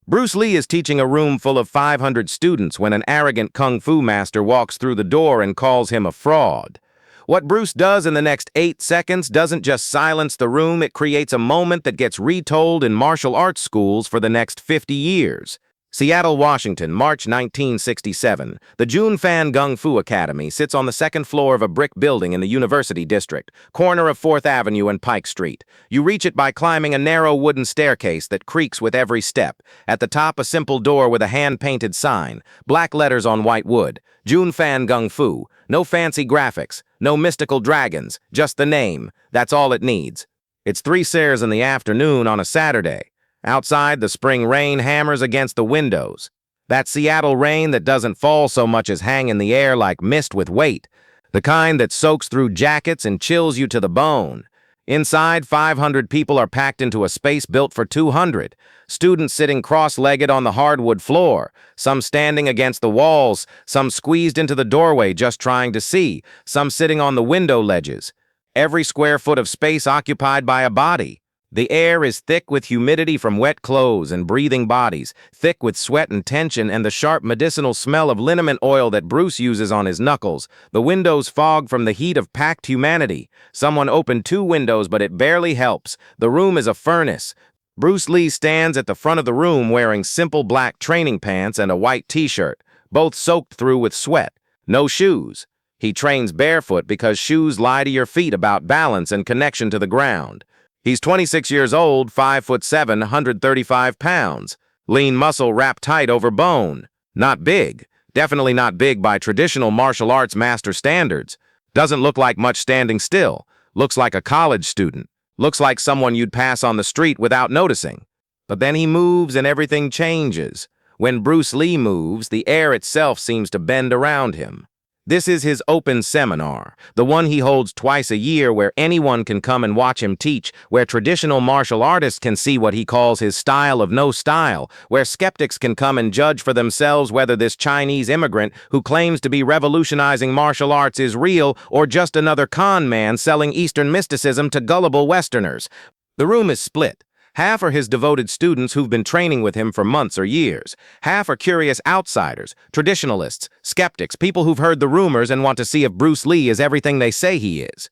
Bruce Lee is teaching a room full of 500 students when an arrogant kung fu master walks through the door and calls him a fraud. What Bruce does in the next 8 seconds doesn't just silence the room, it creates a moment that gets retold in martial arts schools for the next 50 years. Seattle, Washington, March 1967. The Jun Fan Gung Fu Academy sits on the second floor of a brick building in the University District, corner of 4th Avenue and Pike Street. You reach it by climbing a narrow wooden staircase that creaks with every step. At the top, a simple door with a hand-painted sign, black letters on white wood. Jun Fan Gung Fu. No fancy graphics, no mystical dragons, just the name. That's all it needs. It's 3 hours in the afternoon on a Saturday. Outside, the spring rain hammers against the windows. That Seattle rain that doesn't fall so much as hang in the air like mist with weight. The kind that soaks through jackets and chills you to the bone. Inside, 500 people are packed into a space built for 200. Students sitting cross-legged on the hardwood floor. Some standing against the walls. Some squeezed into the doorway just trying to see. Some sitting on the window ledges. Every square foot of space occupied by a body. The air is thick with humidity from wet clothes and breathing bodies, thick with sweat and tension and the sharp medicinal smell of liniment oil that Bruce uses on his knuckles. The windows fog from the heat of packed humanity. Someone opened 2 windows, but it barely helps. The room is a furnace. Bruce Lee stands at the front of the room wearing simple black training pants and a white t-shirt, both soaked through with sweat. No shoes. He trains barefoot because shoes lie to your feet about balance and connection to the ground. He's 26 years old, 5'7", 135 pounds. Lean muscle wrapped tight over bone. Not big. Definitely not big by traditional martial arts master standards. Doesn't look like much standing still. Looks like a college student. Looks like someone you'd pass on the street without noticing. But then he moves and everything changes. When Bruce Lee moves, the air itself seems to bend around him. This is his open seminar, the one he holds twice a year where anyone can come and watch him teach, where traditional martial artists can see what he calls his style of no style, where skeptics can come and judge for themselves whether this Chinese immigrant who claims to be revolutionizing martial arts is real or just another con man selling Eastern mysticism to gullible Westerners. The room is split. Half are his devoted students who've been training with him for months or years. Half are curious outsiders, traditionalists, skeptics, people who've heard the rumors and want to see if Bruce Lee is everything they say he is.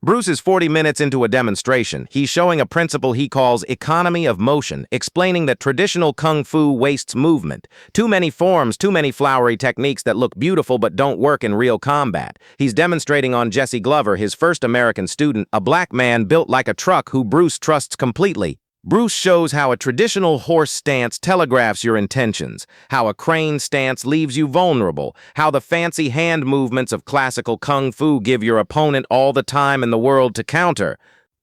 Bruce is 40 minutes into a demonstration. He's showing a principle he calls economy of motion, explaining that traditional kung fu wastes movement. Too many forms, too many flowery techniques that look beautiful but don't work in real combat. He's demonstrating on Jesse Glover, his first American student, a black man built like a truck who Bruce trusts completely. Bruce shows how a traditional horse stance telegraphs your intentions, how a crane stance leaves you vulnerable, how the fancy hand movements of classical kung fu give your opponent all the time in the world to counter.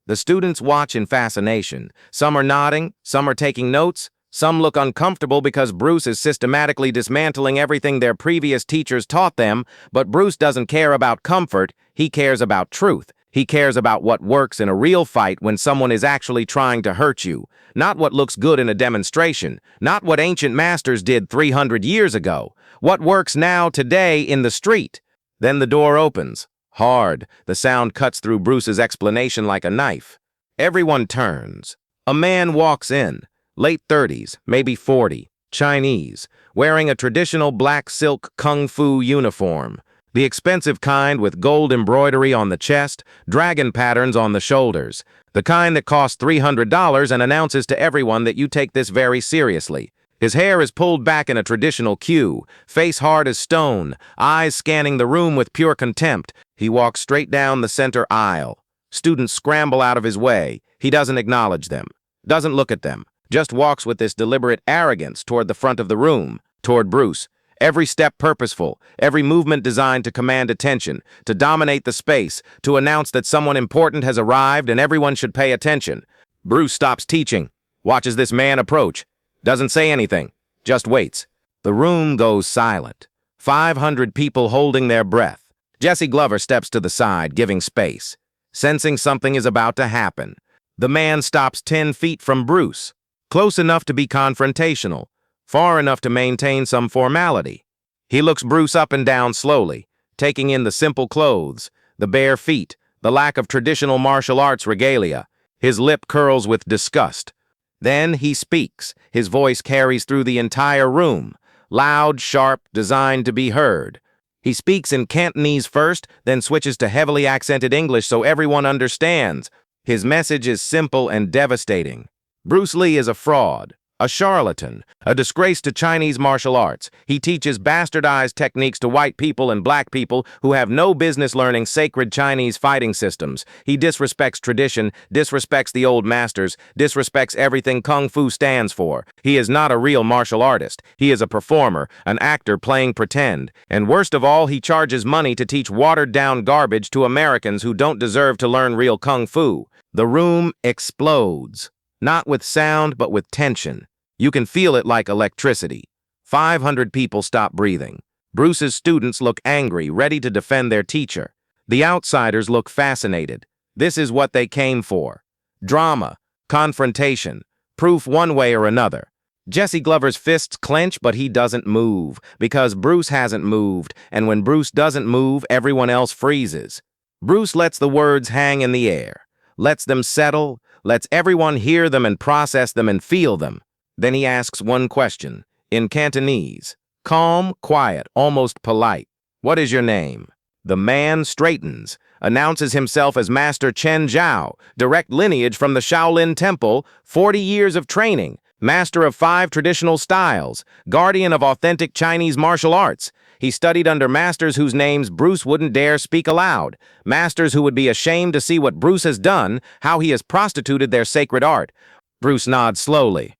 The students watch in fascination. Some are nodding, some are taking notes, some look uncomfortable because Bruce is systematically dismantling everything their previous teachers taught them, but Bruce doesn't care about comfort, he cares about truth. He cares about what works in a real fight when someone is actually trying to hurt you, not what looks good in a demonstration, not what ancient masters did 300 years ago, what works now, today, in the street. Then the door opens. Hard, the sound cuts through Bruce's explanation like a knife. Everyone turns. A man walks in, late 30s, maybe 40, Chinese, wearing a traditional black silk kung fu uniform. The expensive kind with gold embroidery on the chest, dragon patterns on the shoulders. The kind that costs $300 and announces to everyone that you take this very seriously. His hair is pulled back in a traditional queue, face hard as stone, eyes scanning the room with pure contempt. He walks straight down the center aisle. Students scramble out of his way. He doesn't acknowledge them, doesn't look at them, just walks with this deliberate arrogance toward the front of the room, toward Bruce. Every step purposeful, every movement designed to command attention, to dominate the space, to announce that someone important has arrived and everyone should pay attention. Bruce stops teaching, watches this man approach, doesn't say anything, just waits. The room goes silent. 500 people holding their breath. Jesse Glover steps to the side, giving space. Sensing something is about to happen. The man stops 10 feet from Bruce, close enough to be confrontational, far enough to maintain some formality. He looks Bruce up and down slowly, taking in the simple clothes, the bare feet, the lack of traditional martial arts regalia. His lip curls with disgust. Then he speaks. His voice carries through the entire room. Loud, sharp, designed to be heard. He speaks in Cantonese first, then switches to heavily accented English so everyone understands. His message is simple and devastating. Bruce Lee is a fraud, a charlatan, a disgrace to Chinese martial arts. He teaches bastardized techniques to white people and black people who have no business learning sacred Chinese fighting systems. He disrespects tradition, disrespects the old masters, disrespects everything Kung Fu stands for. He is not a real martial artist. He is a performer, an actor playing pretend. And worst of all, he charges money to teach watered-down garbage to Americans who don't deserve to learn real Kung Fu. The room explodes. Not with sound, but with tension. You can feel it like electricity. 500 people stop breathing. Bruce's students look angry, ready to defend their teacher. The outsiders look fascinated. This is what they came for. Drama, confrontation, proof one way or another. Jesse Glover's fists clench, but he doesn't move, because Bruce hasn't moved, and when Bruce doesn't move, everyone else freezes. Bruce lets the words hang in the air, lets them settle, lets everyone hear them and process them and feel them. Then he asks one question, in Cantonese. Calm, quiet, almost polite. What is your name? The man straightens, announces himself as Master Chen Zhao, direct lineage from the Shaolin Temple, 40 years of training, master of 5 traditional styles, guardian of authentic Chinese martial arts. He studied under masters whose names Bruce wouldn't dare speak aloud, masters who would be ashamed to see what Bruce has done, how he has prostituted their sacred art. Bruce nods slowly,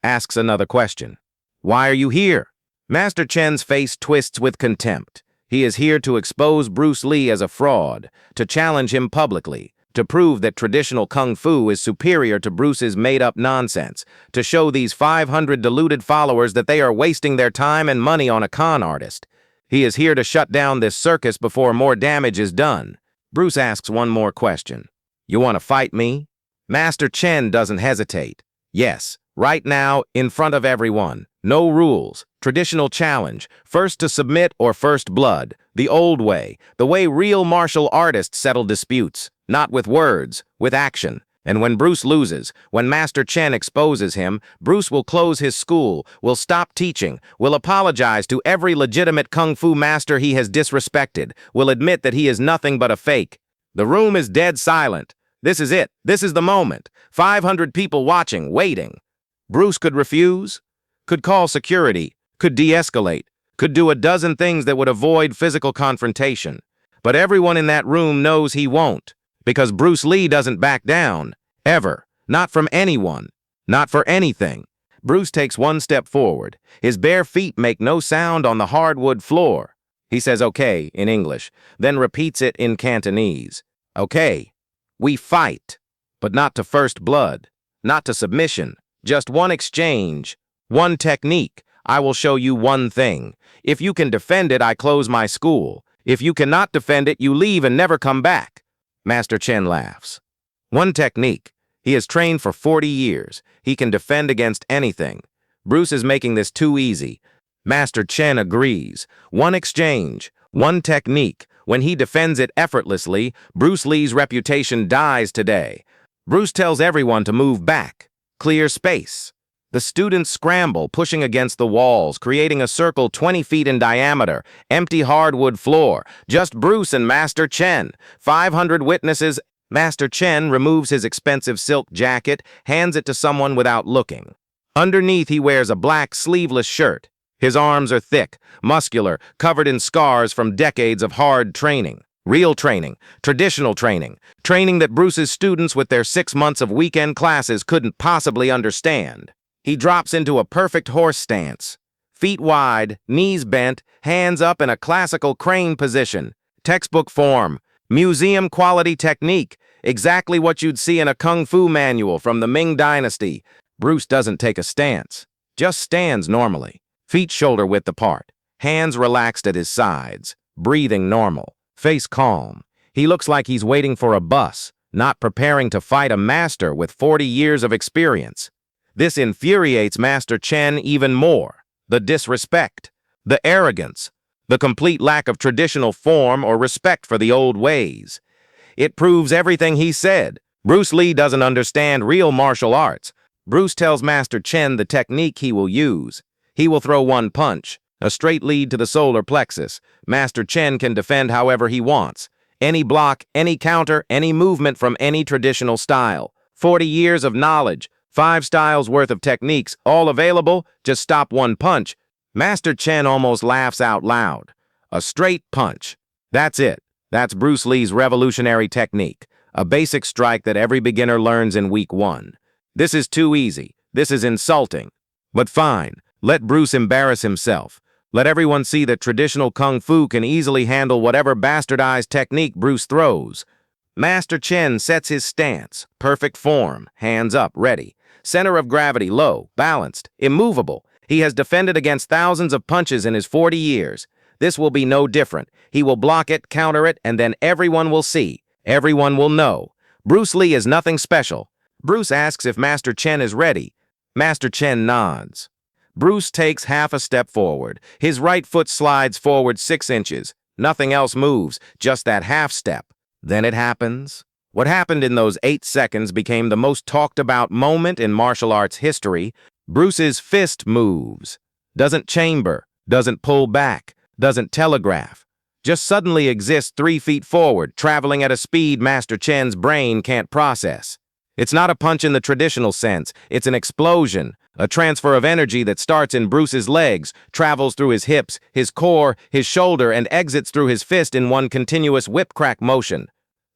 asks another question. Why are you here? Master Chen's face twists with contempt. He is here to expose Bruce Lee as a fraud, to challenge him publicly, to prove that traditional Kung Fu is superior to Bruce's made-up nonsense, to show these 500 deluded followers that they are wasting their time and money on a con artist. He is here to shut down this circus before more damage is done. Bruce asks one more question. You want to fight me? Master Chen doesn't hesitate. Yes, right now, in front of everyone. No rules. Traditional challenge. First to submit or first blood. The old way. The way real martial artists settle disputes. Not with words, with action. And when Bruce loses, when Master Chen exposes him, Bruce will close his school, will stop teaching, will apologize to every legitimate Kung Fu master he has disrespected, will admit that he is nothing but a fake. The room is dead silent. This is it. This is the moment. 500 people watching, waiting. Bruce could refuse, could call security, could de-escalate, could do a dozen things that would avoid physical confrontation. But everyone in that room knows he won't. Because Bruce Lee doesn't back down, ever. Not from anyone. Not for anything. Bruce takes one step forward. His bare feet make no sound on the hardwood floor. He says okay in English, then repeats it in Cantonese. Okay, we fight, but not to first blood, not to submission. Just one exchange, one technique. I will show you one thing. If you can defend it, I close my school. If you cannot defend it, you leave and never come back. Master Chen laughs. One technique. He has trained for 40 years. He can defend against anything. Bruce is making this too easy. Master Chen agrees. One exchange, one technique. When he defends it effortlessly, Bruce Lee's reputation dies today. Bruce tells everyone to move back. Clear space. The students scramble, pushing against the walls, creating a circle 20 feet in diameter, empty hardwood floor, just Bruce and Master Chen. 500 witnesses. Master Chen removes his expensive silk jacket, hands it to someone without looking. Underneath, he wears a black sleeveless shirt. His arms are thick, muscular, covered in scars from decades of hard training. Real training, traditional training, training that Bruce's students with their 6 months of weekend classes couldn't possibly understand. He drops into a perfect horse stance. Feet wide, knees bent, hands up in a classical crane position. Textbook form, museum quality technique, exactly what you'd see in a Kung Fu manual from the Ming Dynasty. Bruce doesn't take a stance, just stands normally. Feet shoulder width apart, hands relaxed at his sides, breathing normal, face calm. He looks like he's waiting for a bus, not preparing to fight a master with 40 years of experience. This infuriates Master Chen even more. The disrespect, the arrogance, the complete lack of traditional form or respect for the old ways. It proves everything he said. Bruce Lee doesn't understand real martial arts. Bruce tells Master Chen the technique he will use. He will throw one punch, a straight lead to the solar plexus. Master Chen can defend however he wants. Any block, any counter, any movement from any traditional style. 40 years of knowledge, 5 styles worth of techniques, all available, just stop one punch. Master Chen almost laughs out loud. A straight punch. That's it. That's Bruce Lee's revolutionary technique. A basic strike that every beginner learns in week 1. This is too easy. This is insulting. But fine, let Bruce embarrass himself. Let everyone see that traditional kung fu can easily handle whatever bastardized technique Bruce throws. Master Chen sets his stance, perfect form, hands up, ready. Center of gravity low, balanced, immovable. He has defended against thousands of punches in his 40 years. This will be no different. He will block it, counter it, and then everyone will see. Everyone will know. Bruce Lee is nothing special. Bruce asks if Master Chen is ready. Master Chen nods. Bruce takes half a step forward. His right foot slides forward 6 inches. Nothing else moves, just that half step. Then it happens. What happened in those 8 seconds became the most talked about moment in martial arts history. Bruce's fist moves. Doesn't chamber, doesn't pull back, doesn't telegraph. Just suddenly exists 3 feet forward, traveling at a speed Master Chen's brain can't process. It's not a punch in the traditional sense. It's an explosion, a transfer of energy that starts in Bruce's legs, travels through his hips, his core, his shoulder, and exits through his fist in one continuous whip-crack motion.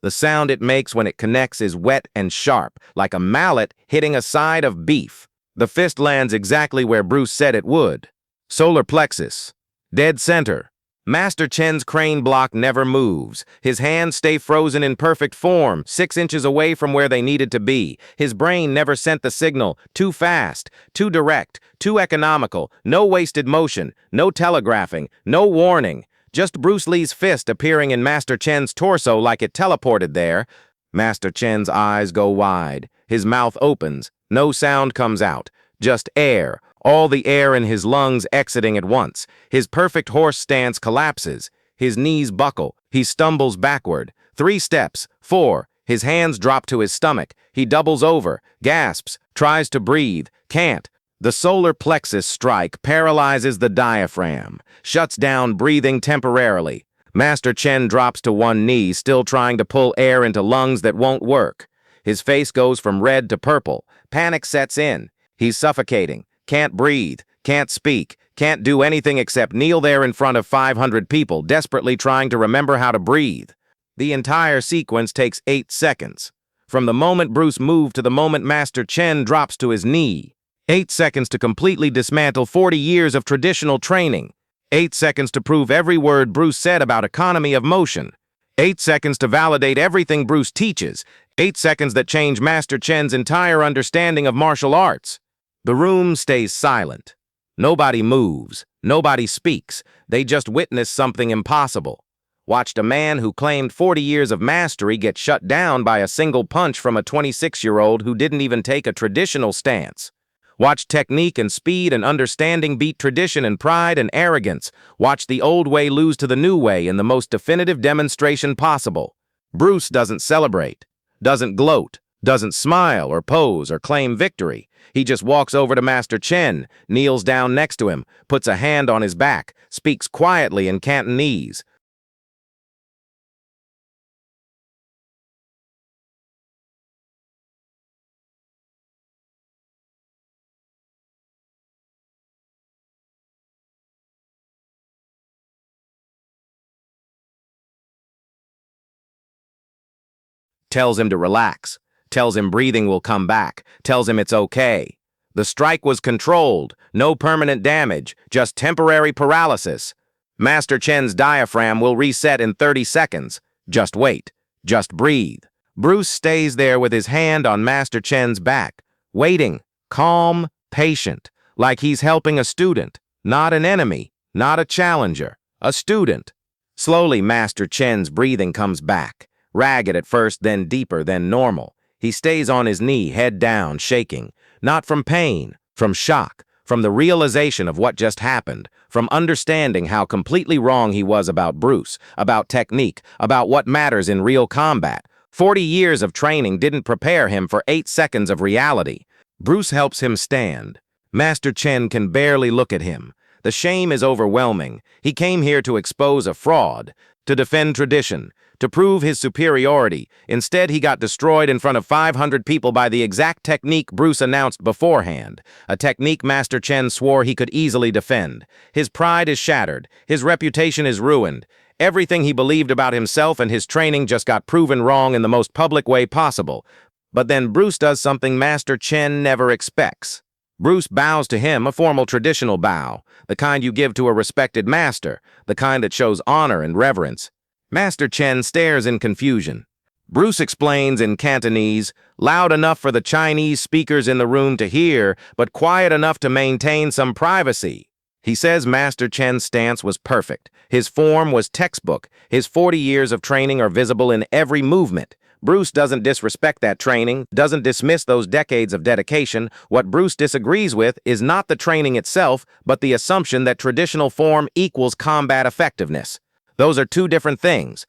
The sound it makes when it connects is wet and sharp, like a mallet hitting a side of beef. The fist lands exactly where Bruce said it would. Solar plexus. Dead center. Master Chen's crane block never moves. His hands stay frozen in perfect form, 6 inches away from where they needed to be. His brain never sent the signal. Too fast, too direct, too economical. No wasted motion, no telegraphing, no warning. Just Bruce Lee's fist appearing in Master Chen's torso like it teleported there. Master Chen's eyes go wide. His mouth opens. No sound comes out. Just air. All the air in his lungs exiting at once. His perfect horse stance collapses. His knees buckle. He stumbles backward. 3 steps. 4. His hands drop to his stomach. He doubles over, gasps, tries to breathe, can't. The solar plexus strike paralyzes the diaphragm, shuts down breathing temporarily. Master Chen drops to one knee, still trying to pull air into lungs that won't work. His face goes from red to purple. Panic sets in. He's suffocating. Can't breathe, can't speak, can't do anything except kneel there in front of 500 people, desperately trying to remember how to breathe. The entire sequence takes 8 seconds. From the moment Bruce moved to the moment Master Chen drops to his knee. 8 seconds to completely dismantle 40 years of traditional training. 8 seconds to prove every word Bruce said about economy of motion. 8 seconds to validate everything Bruce teaches. 8 seconds that change Master Chen's entire understanding of martial arts. The room stays silent. Nobody moves. Nobody speaks. They just witness something impossible. Watched a man who claimed 40 years of mastery get shut down by a single punch from a 26-year-old who didn't even take a traditional stance. Watched technique and speed and understanding beat tradition and pride and arrogance. Watched the old way lose to the new way in the most definitive demonstration possible. Bruce doesn't celebrate, doesn't gloat, doesn't smile or pose or claim victory. He just walks over to Master Chen, kneels down next to him, puts a hand on his back, speaks quietly in Cantonese. Tells him to relax, tells him breathing will come back, tells him it's okay. The strike was controlled, no permanent damage, just temporary paralysis. Master Chen's diaphragm will reset in 30 seconds. Just wait, just breathe. Bruce stays there with his hand on Master Chen's back, waiting, calm, patient, like he's helping a student, not an enemy, not a challenger, a student. Slowly, Master Chen's breathing comes back. Ragged at first, then deeper, then normal. He stays on his knee, head down, shaking. Not from pain, from shock, from the realization of what just happened, from understanding how completely wrong he was about Bruce, about technique, about what matters in real combat. 40 years of training didn't prepare him for 8 seconds of reality. Bruce helps him stand. Master Chen can barely look at him. The shame is overwhelming. He came here to expose a fraud, to defend tradition, to prove his superiority. Instead, he got destroyed in front of 500 people by the exact technique Bruce announced beforehand, a technique Master Chen swore he could easily defend. His pride is shattered. His reputation is ruined. Everything he believed about himself and his training just got proven wrong in the most public way possible. But then Bruce does something Master Chen never expects. Bruce bows to him, a formal traditional bow, the kind you give to a respected master, the kind that shows honor and reverence. Master Chen stares in confusion. Bruce explains in Cantonese, loud enough for the Chinese speakers in the room to hear, but quiet enough to maintain some privacy. He says Master Chen's stance was perfect. His form was textbook. His 40 years of training are visible in every movement. Bruce doesn't disrespect that training, doesn't dismiss those decades of dedication. What Bruce disagrees with is not the training itself, but the assumption that traditional form equals combat effectiveness. Those are two different things.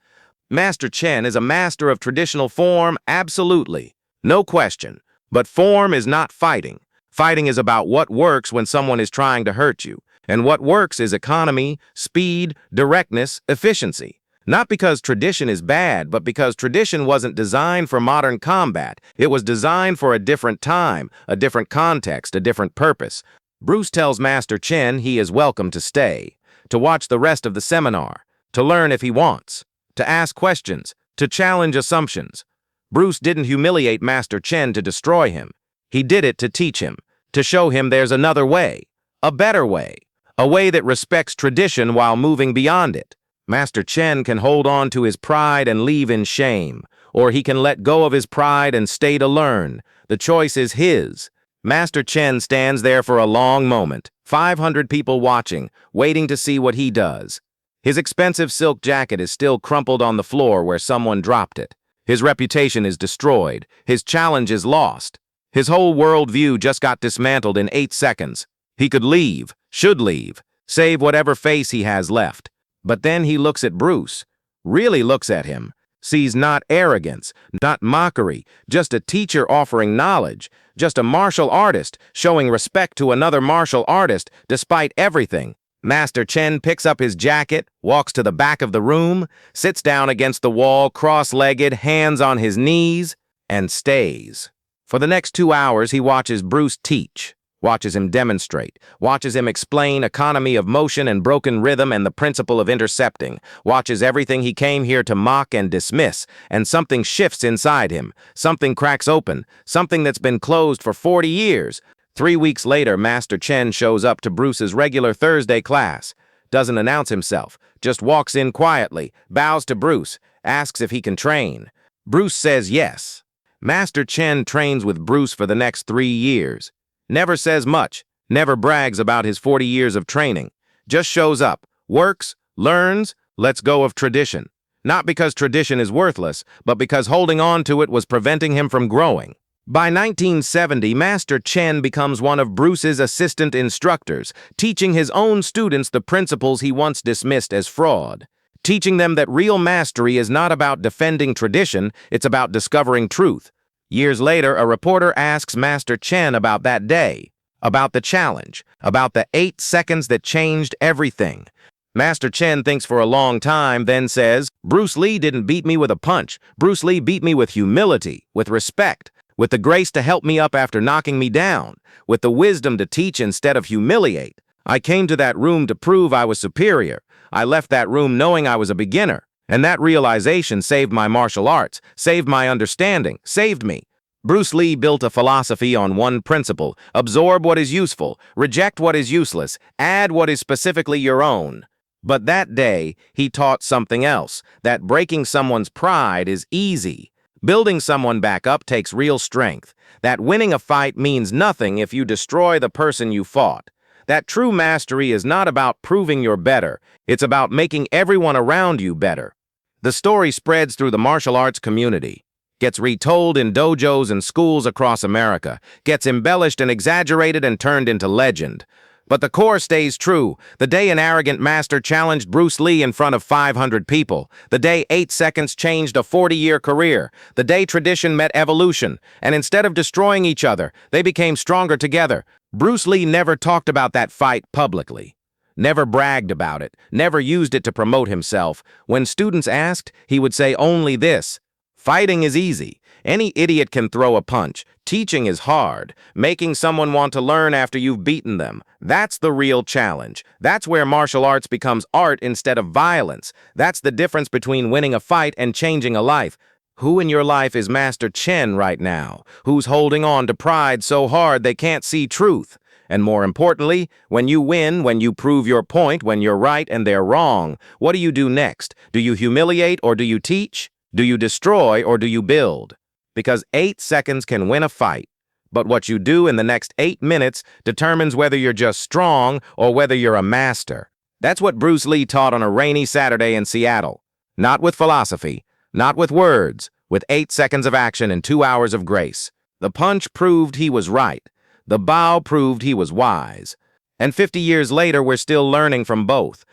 Master Chen is a master of traditional form, absolutely. No question. But form is not fighting. Fighting is about what works when someone is trying to hurt you. And what works is economy, speed, directness, efficiency. Not because tradition is bad, but because tradition wasn't designed for modern combat. It was designed for a different time, a different context, a different purpose. Bruce tells Master Chen he is welcome to stay, to watch the rest of the seminar, to learn if he wants, to ask questions, to challenge assumptions. Bruce didn't humiliate Master Chen to destroy him. He did it to teach him, to show him there's another way, a better way, a way that respects tradition while moving beyond it. Master Chen can hold on to his pride and leave in shame, or he can let go of his pride and stay to learn. The choice is his. Master Chen stands there for a long moment, 500 people watching, waiting to see what he does. His expensive silk jacket is still crumpled on the floor where someone dropped it. His reputation is destroyed. His challenge is lost. His whole worldview just got dismantled in 8 seconds. He could leave, should leave, save whatever face he has left. But then he looks at Bruce, really looks at him, sees not arrogance, not mockery, just a teacher offering knowledge, just a martial artist showing respect to another martial artist despite everything. Master Chen picks up his jacket, walks to the back of the room, sits down against the wall, cross-legged, hands on his knees, and stays. For the next 2 hours, he watches Bruce teach. Watches him demonstrate, watches him explain economy of motion and broken rhythm and the principle of intercepting, watches everything he came here to mock and dismiss, and something shifts inside him, something cracks open, something that's been closed for 40 years. 3 weeks later, Master Chen shows up to Bruce's regular Thursday class, doesn't announce himself, just walks in quietly, bows to Bruce, asks if he can train. Bruce says yes. Master Chen trains with Bruce for the next 3 years. Never says much, never brags about his 40 years of training. Just shows up, works, learns, lets go of tradition. Not because tradition is worthless, but because holding on to it was preventing him from growing. By 1970, Master Chen becomes one of Bruce's assistant instructors, teaching his own students the principles he once dismissed as fraud. Teaching them that real mastery is not about defending tradition, it's about discovering truth. Years later, a reporter asks Master Chen about that day, about the challenge, about the 8 seconds that changed everything. Master Chen thinks for a long time, then says, Bruce Lee didn't beat me with a punch. Bruce Lee beat me with humility, with respect, with the grace to help me up after knocking me down, with the wisdom to teach instead of humiliate. I came to that room to prove I was superior. I left that room knowing I was a beginner. And that realization saved my martial arts, saved my understanding, saved me. Bruce Lee built a philosophy on one principle: absorb what is useful, reject what is useless, add what is specifically your own. But that day, he taught something else, that breaking someone's pride is easy. Building someone back up takes real strength. That winning a fight means nothing if you destroy the person you fought. That true mastery is not about proving you're better, it's about making everyone around you better. The story spreads through the martial arts community, gets retold in dojos and schools across America, gets embellished and exaggerated and turned into legend. But the core stays true. The day an arrogant master challenged Bruce Lee in front of 500 people. The day 8 seconds changed a 40-year career. The day tradition met evolution. And instead of destroying each other, they became stronger together. Bruce Lee never talked about that fight publicly. Never bragged about it. Never used it to promote himself. When students asked, he would say only this: fighting is easy. Any idiot can throw a punch. Teaching is hard. Making someone want to learn after you've beaten them. That's the real challenge. That's where martial arts becomes art instead of violence. That's the difference between winning a fight and changing a life. Who in your life is Master Chen right now? Who's holding on to pride so hard they can't see truth? And more importantly, when you win, when you prove your point, when you're right and they're wrong, what do you do next? Do you humiliate or do you teach? Do you destroy or do you build? Because 8 seconds can win a fight, but what you do in the next 8 minutes determines whether you're just strong or whether you're a master. That's what Bruce Lee taught on a rainy Saturday in Seattle. Not with philosophy, not with words, with 8 seconds of action and 2 hours of grace. The punch proved he was right. The bow proved he was wise. And 50 years later, we're still learning from both.